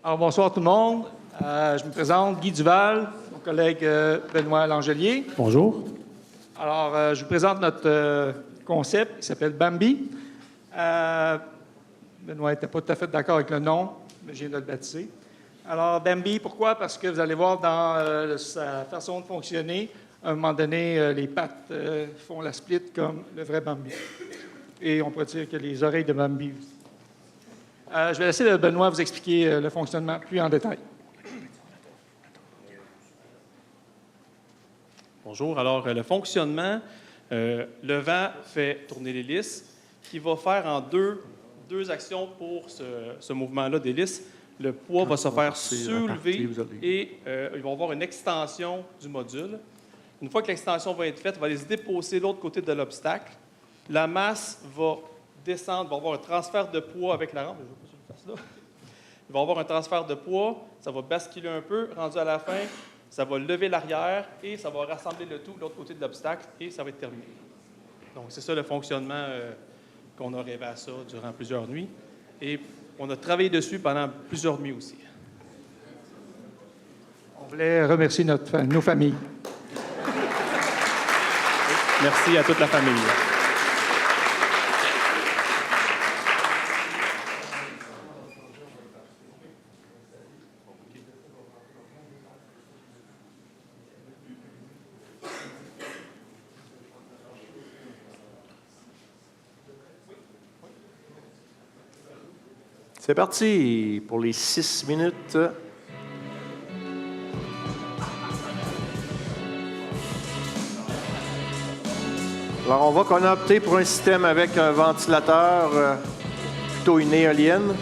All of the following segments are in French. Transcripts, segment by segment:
Alors, bonsoir tout le monde. Je me présente, Guy Duval, mon collègue Benoît Langelier. Bonjour. Alors, je vous présente notre concept qui s'appelle Bambi. Benoît n'était pas tout à fait d'accord avec le nom, mais je viens de le baptiser. Alors, Bambi, pourquoi? Parce que vous allez voir dans sa façon de fonctionner, à un moment donné, les pattes font la split comme le vrai Bambi. Et on pourrait dire que les oreilles de Bambi. Je vais laisser Benoît vous expliquer le fonctionnement plus en détail. Bonjour. Alors, le fonctionnement, le vent fait tourner l'hélice, qui va faire en deux actions pour ce mouvement-là d'hélice. Le poids va se faire soulever et il va y avoir une extension du module. Une fois que l'extension va être faite, il va aller se déposer de l'autre côté de l'obstacle. La masse va descendre, va avoir un transfert de poids avec la rampe. Je ne vais pas faire ça. Il va y avoir un transfert de poids, ça va basculer un peu, rendu à la fin, ça va lever l'arrière et ça va rassembler le tout de l'autre côté de l'obstacle et ça va être terminé. Donc, c'est ça le fonctionnement qu'on a rêvé à ça durant plusieurs nuits. Et on a travaillé dessus pendant plusieurs nuits aussi. On voulait remercier nos familles. Merci à toute la famille. C'est parti pour les 6 minutes. Alors, on voit qu'on a opté pour un système avec un ventilateur, plutôt une éolienne.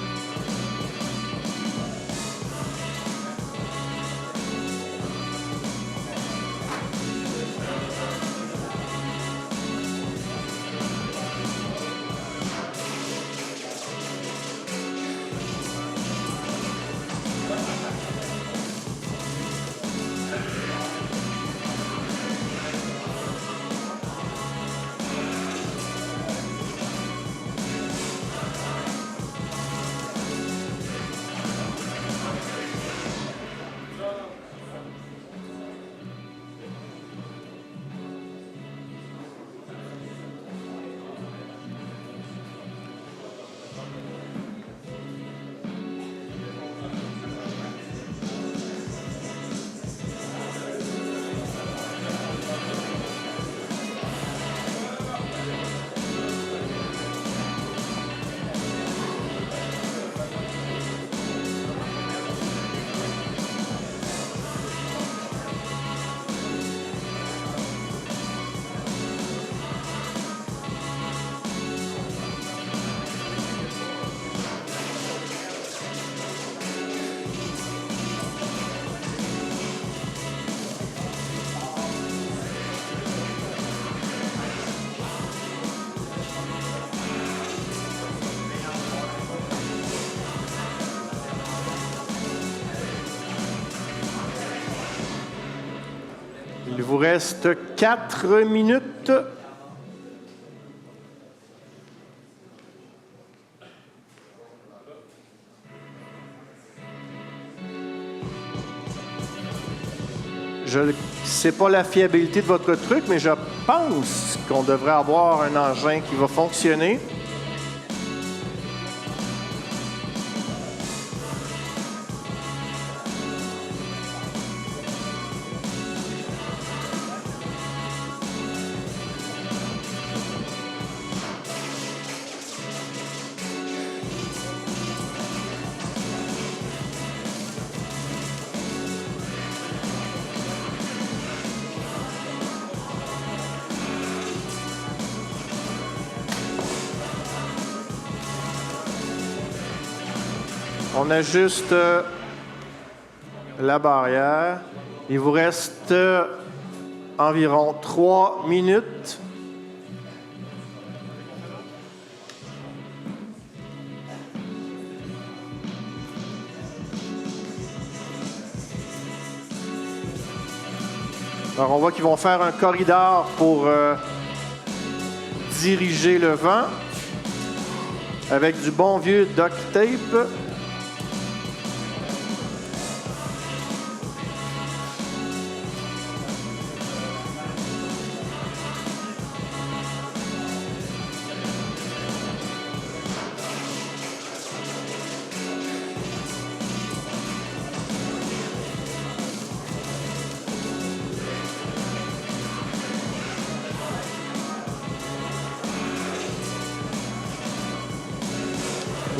Il vous reste 4 minutes. Je ne sais pas la fiabilité de votre truc, mais je pense qu'on devrait avoir un engin qui va fonctionner. On ajuste la barrière. Il vous reste environ 3 minutes. Alors, on voit qu'ils vont faire un corridor pour diriger le vent avec du bon vieux duct tape.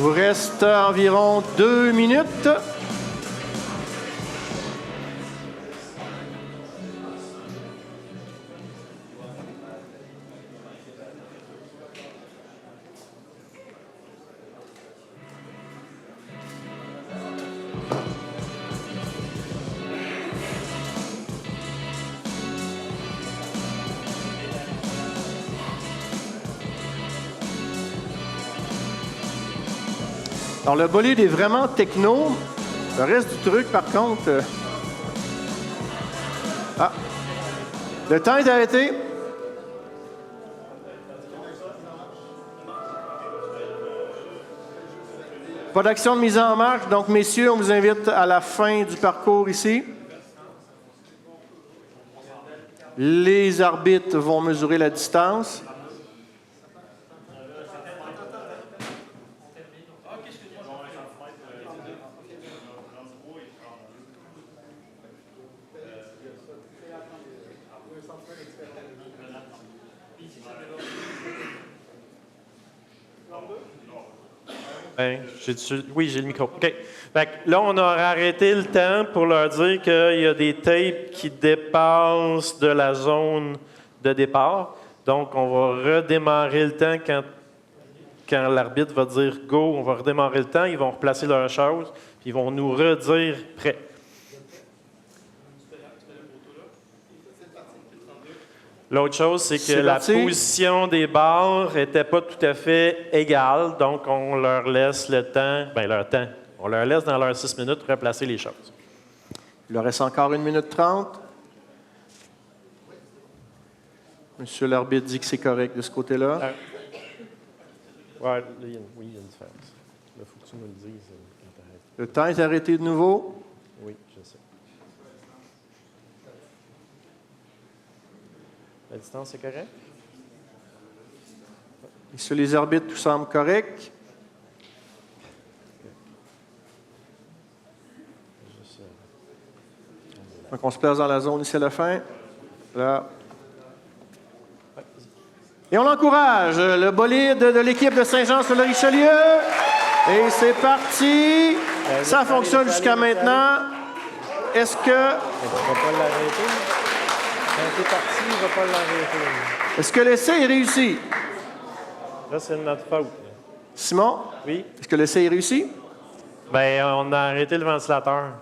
Il vous reste environ 2 minutes. Alors, le bolide est vraiment techno. Le reste du truc, par contre... Ah! Le temps est arrêté. Pas d'action de mise en marche. Donc, messieurs, on vous invite à la fin du parcours ici. Les arbitres vont mesurer la distance. Oui, j'ai le micro. OK. Fait que là, on a arrêté le temps pour leur dire qu'il y a des tapes qui dépassent de la zone de départ. Donc, on va redémarrer le temps quand l'arbitre va dire « go », on va redémarrer le temps, ils vont replacer leurs choses, puis ils vont nous redire « prêt ». L'autre chose, c'est que la position des barres n'était pas tout à fait égale, donc on leur laisse le temps, on leur laisse dans leurs 6 minutes replacer les choses. Il leur reste encore 1 minute 30. Monsieur l'arbitre dit que c'est correct de ce côté-là. Oui, il y a une différence. Il faut que tu me le dises quand tu arrêtes. Le temps est arrêté de nouveau. Oui, je sais. La distance est correcte? Messieurs les arbitres, tout semble correct. Donc, on se place dans la zone ici à la fin. Là. Et on encourage le bolide de l'équipe de Saint-Jean-sur-le-Richelieu. Et c'est parti. Ça fonctionne jusqu'à maintenant. Est-ce que... Il ne va pas l'arrêter. Quand c'est parti, il ne va pas l'arrêter. Est-ce que l'essai est réussi? Là, c'est de notre faute. Simon? Oui? Est-ce que l'essai est réussi? Bien, on a arrêté le ventilateur.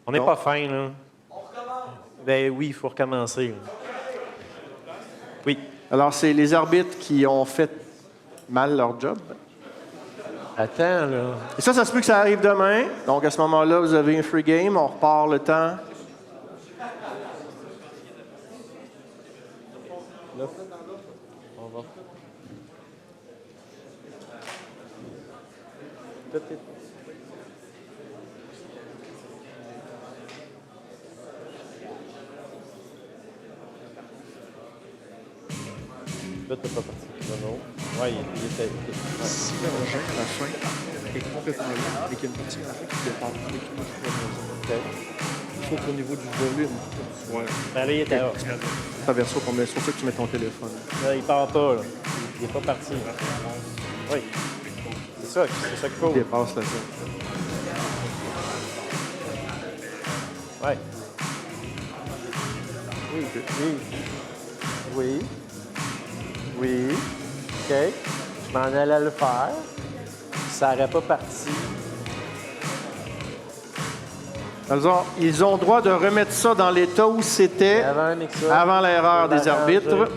On n'est pas fin, là. On recommence? Bien oui, il faut recommencer. Oui. Alors, c'est les arbitres qui ont fait mal leur job. Attends, là. Et ça se peut que ça arrive demain. Donc, à ce moment-là, vous avez un free game. On repart le temps. Là, on va. Tout est... Là, t'es pas parti. Non. Oui, il était... Si l'engin, à la fin, est complètement là et qu'il y a une partie à la fin qui dépasse l'équipement de la maison, il faut qu'au niveau du volume, tu vois. Ben là, il était là. Ta version qu'on met, c'est pour ça que tu mets ton téléphone. Là, il part pas, là. Il est pas parti. Oui. C'est ça qu'il faut. Il dépasse la zone. Oui. Oui. Oui. Oui. OK. Je m'en allais le faire. Ça n'aurait pas parti. Alors, ils ont le droit de remettre ça dans l'état où c'était avant l'erreur des arbitres.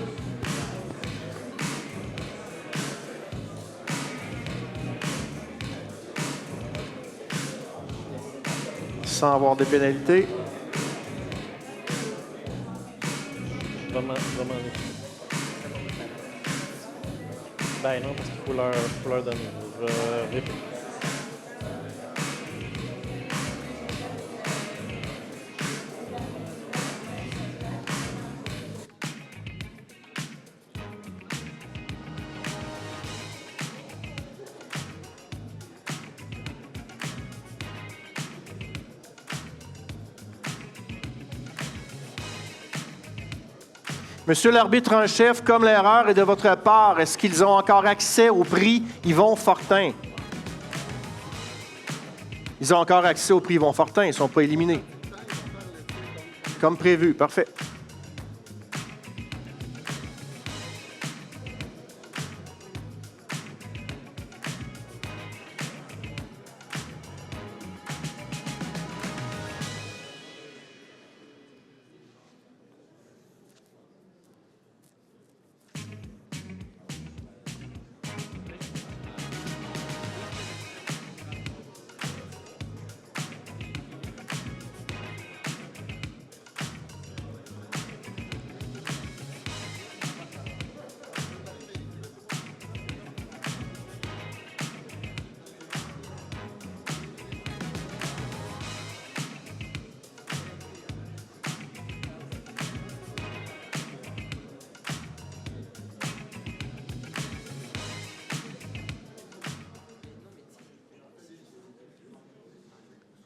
Sans avoir de pénalité. Vraiment. Ben non, parce qu'il faut leur donner. Je vais répéter. Monsieur l'arbitre en chef, comme l'erreur est de votre part, est-ce qu'ils ont encore accès au prix Yvon Fortin? Ils ont encore accès au prix Yvon Fortin, ils ne sont pas éliminés. Comme prévu, parfait.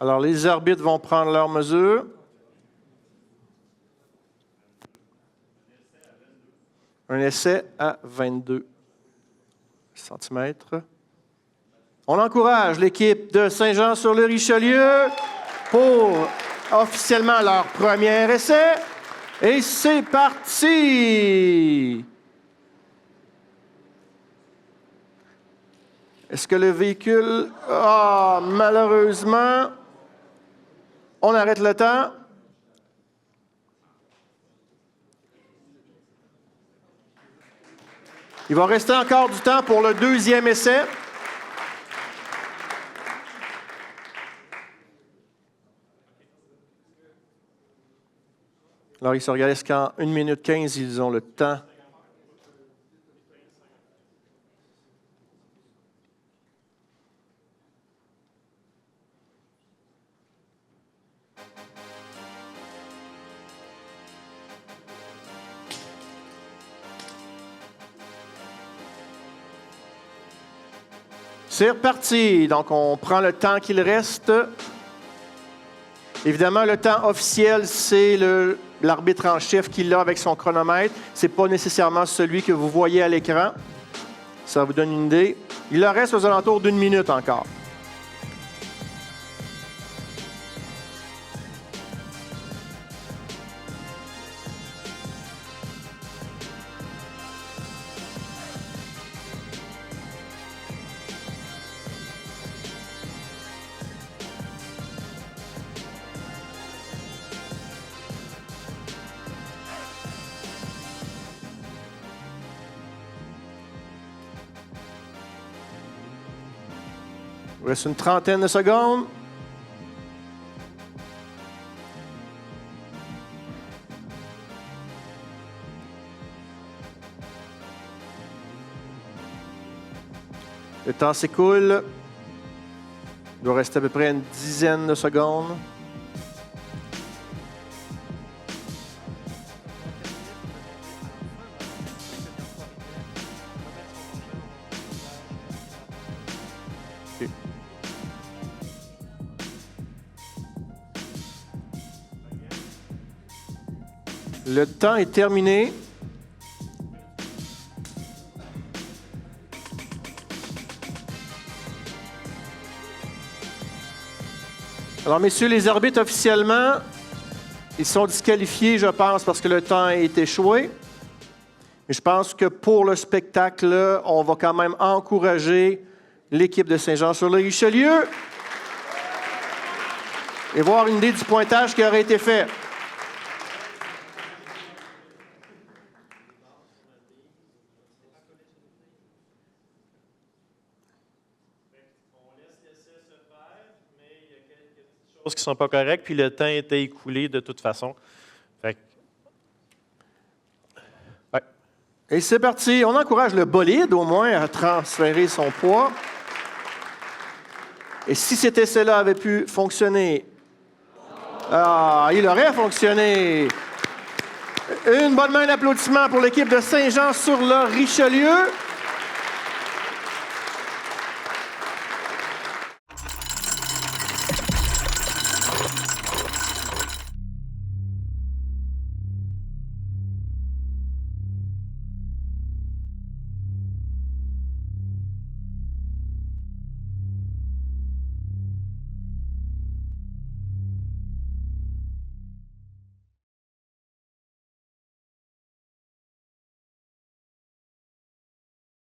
Alors, les arbitres vont prendre leurs mesures. Un essai à 22 cm. On encourage l'équipe de Saint-Jean-sur-le-Richelieu pour officiellement leur premier essai. Et c'est parti! Est-ce que le véhicule... Ah, malheureusement... On arrête le temps. Il va rester encore du temps pour le deuxième essai. Alors, ils se regardent, est-ce qu'en 1 minute 15, ils ont le temps? C'est reparti. Donc, on prend le temps qu'il reste. Évidemment, le temps officiel, c'est l'arbitre en chef qui l'a avec son chronomètre. Ce n'est pas nécessairement celui que vous voyez à l'écran. Ça vous donne une idée. Il leur reste aux alentours d'1 minute encore. Il reste une trentaine de secondes. Le temps s'écoule. Il doit rester à peu près une dizaine de secondes. Okay. Le temps est terminé. Alors, messieurs les arbitres, officiellement, ils sont disqualifiés, je pense, parce que le temps est échoué. Mais je pense que pour le spectacle, on va quand même encourager l'équipe de Saint-Jean-sur-le-Richelieu et voir une idée du pointage qui aurait été fait. Qui ne sont pas correctes, puis le temps était écoulé de toute façon. Fait que... ouais. Et c'est parti. On encourage le bolide, au moins, à transférer son poids. Et si cet essai-là avait pu fonctionner, il aurait fonctionné. Une bonne main d'applaudissement pour l'équipe de Saint-Jean-sur-le-Richelieu.